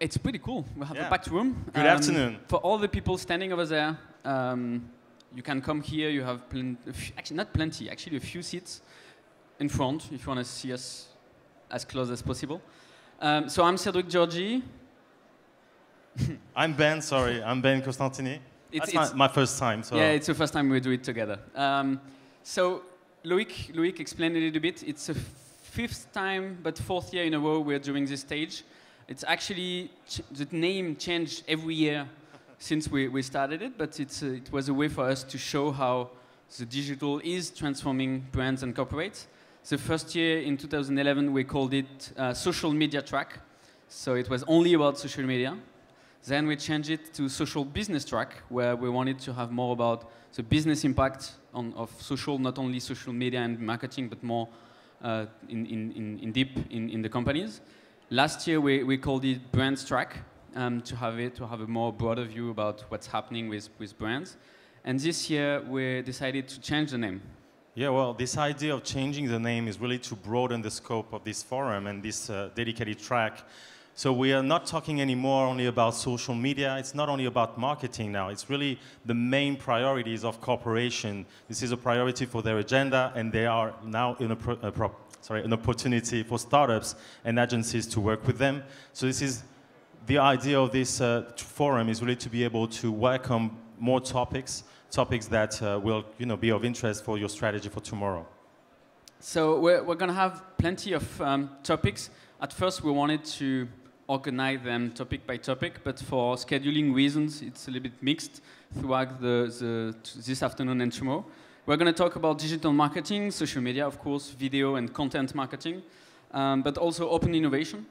It's pretty cool. We have a packed room. Good afternoon. For all the people standing over there, you can come here. You have actually not plenty, actually a few seats in front if you want to see us as close as possible. So I'm Cedric Giorgi. I'm Ben, sorry. I'm Ben Costantini. It's my first time. So. Yeah, it's the first time we do it together. So Loic explained a little bit. It's a fifth time, but fourth year in a row we're doing this stage. It's actually, the name changed every year since we started it, but it was a way for us to show how the digital is transforming brands and corporates. The first year in 2011 we called it social media track. So it was only about social media. Then we changed it to social business track, where we wanted to have more about the business impact of social, not only social media and marketing, but more in deep in the companies. Last year we called it brands track to have a more broader view about what's happening with brands. And this year we decided to change the name. Yeah, well, this idea of changing the name is really to broaden the scope of this forum and this dedicated track. So we are not talking anymore only about social media. It's not only about marketing now. It's really the main priorities of corporation. This is a priority for their agenda, and they are now in an opportunity for startups and agencies to work with them. So this is the idea of this forum, is really to be able to welcome more topics that will be of interest for your strategy for tomorrow. So we're going to have plenty of topics. At first we wanted to organize them topic by topic, but for scheduling reasons it's a little bit mixed throughout this afternoon and tomorrow. We're going to talk about digital marketing, social media, of course, video and content marketing, but also open innovation,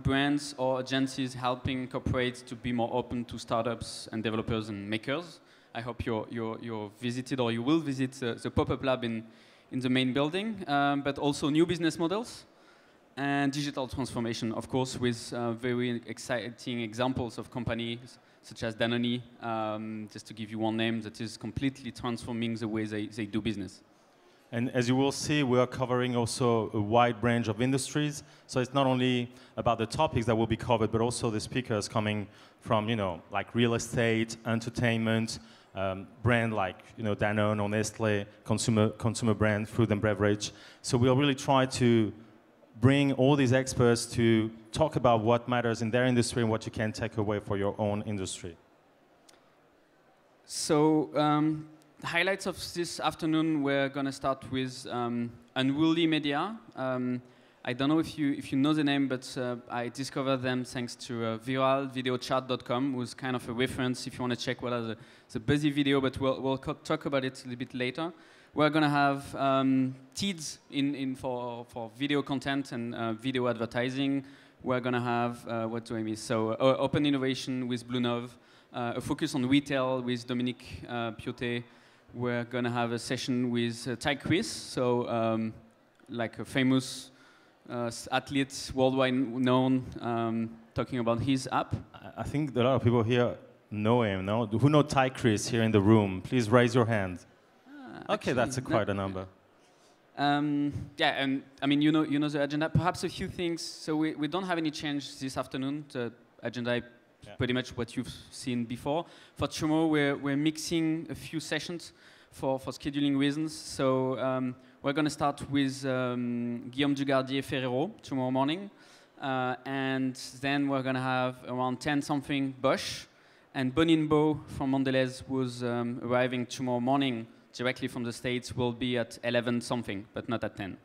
brands or agencies helping corporates to be more open to startups and developers and makers. I hope you're visited, or you will visit the pop-up lab in the main building, but also new business models and digital transformation, of course, with very exciting examples of companies such as Danone, just to give you one name, that is completely transforming the way they do business. And as you will see, we are covering also a wide range of industries. So it's not only about the topics that will be covered, but also the speakers coming from, like real estate, entertainment, brand like, Danone or Nestle, consumer brand, food and beverage. So we'll really try to bring all these experts to talk about what matters in their industry and what you can take away for your own industry. So the highlights of this afternoon, we're going to start with Unruly Media. I don't know if you know the name, but I discovered them thanks to viralvideochat.com, who's kind of a reference if you want to check what are the busy video, but we'll talk about it a little bit later. We're going to have TEEDs for video content and video advertising. We're going to have, what do I miss? So open innovation with Blue a focus on retail with Dominique Piotet. We're going to have a session with Ty Chris, so like a famous athlete, worldwide known, talking about his app. I think a lot of people here know him, no? Who know Ty Chris here in the room? Please raise your hand. Okay, that's quite a number. Yeah, and I mean, you know the agenda. Perhaps a few things. So we don't have any change this afternoon. The agenda is pretty much what you've seen before. For tomorrow, we're mixing a few sessions for scheduling reasons. So we're going to start with Guillaume Dugardier-Ferrero tomorrow morning. And then we're going to have around 10-something Bosch. And Bonin Bo from Mondelez, who's arriving tomorrow morning directly from the States, will be at 11-something, but not at 10.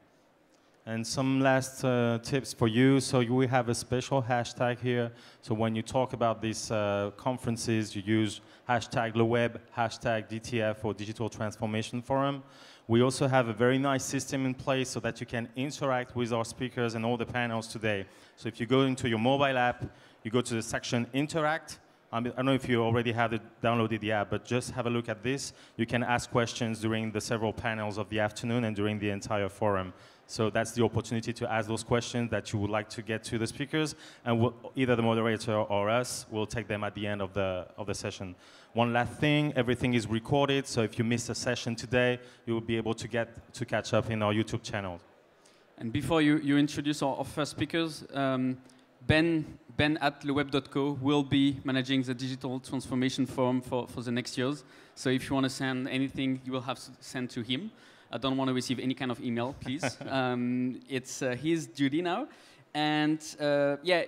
And some last tips for you. So we have a special hashtag here. So when you talk about these conferences, you use hashtag LeWeb, hashtag DTF or Digital Transformation Forum. We also have a very nice system in place so that you can interact with our speakers and all the panels today. So if you go into your mobile app, you go to the section Interact. I don't know if you already have downloaded the app, but just have a look at this. You can ask questions during the several panels of the afternoon and during the entire forum. So that's the opportunity to ask those questions that you would like to get to the speakers, and either the moderator or us will take them at the end of the session. One last thing, everything is recorded, so if you missed a session today, you will be able to catch up in our YouTube channel. And before you introduce our first speakers, Ben Ben at LeWeb'.co will be managing the digital transformation forum for the next years. So if you want to send anything, you will have to send to him. I don't want to receive any kind of email, please. It's his duty now. And yeah,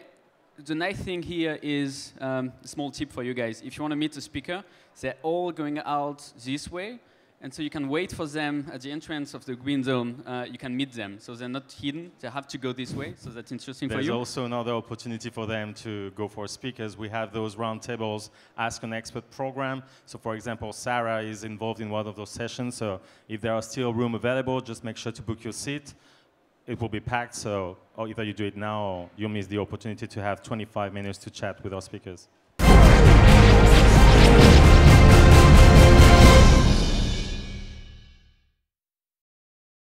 the nice thing here is a small tip for you guys. If you want to meet a speaker, they're all going out this way. And so you can wait for them at the entrance of the green zone. You can meet them. So they're not hidden. They have to go this way. So that's interesting for you. There's also another opportunity for them to go for speakers. We have those roundtables, Ask an Expert program. So for example, Sarah is involved in one of those sessions. So if there are still room available, just make sure to book your seat. It will be packed. So either you do it now or you miss the opportunity to have 25 minutes to chat with our speakers.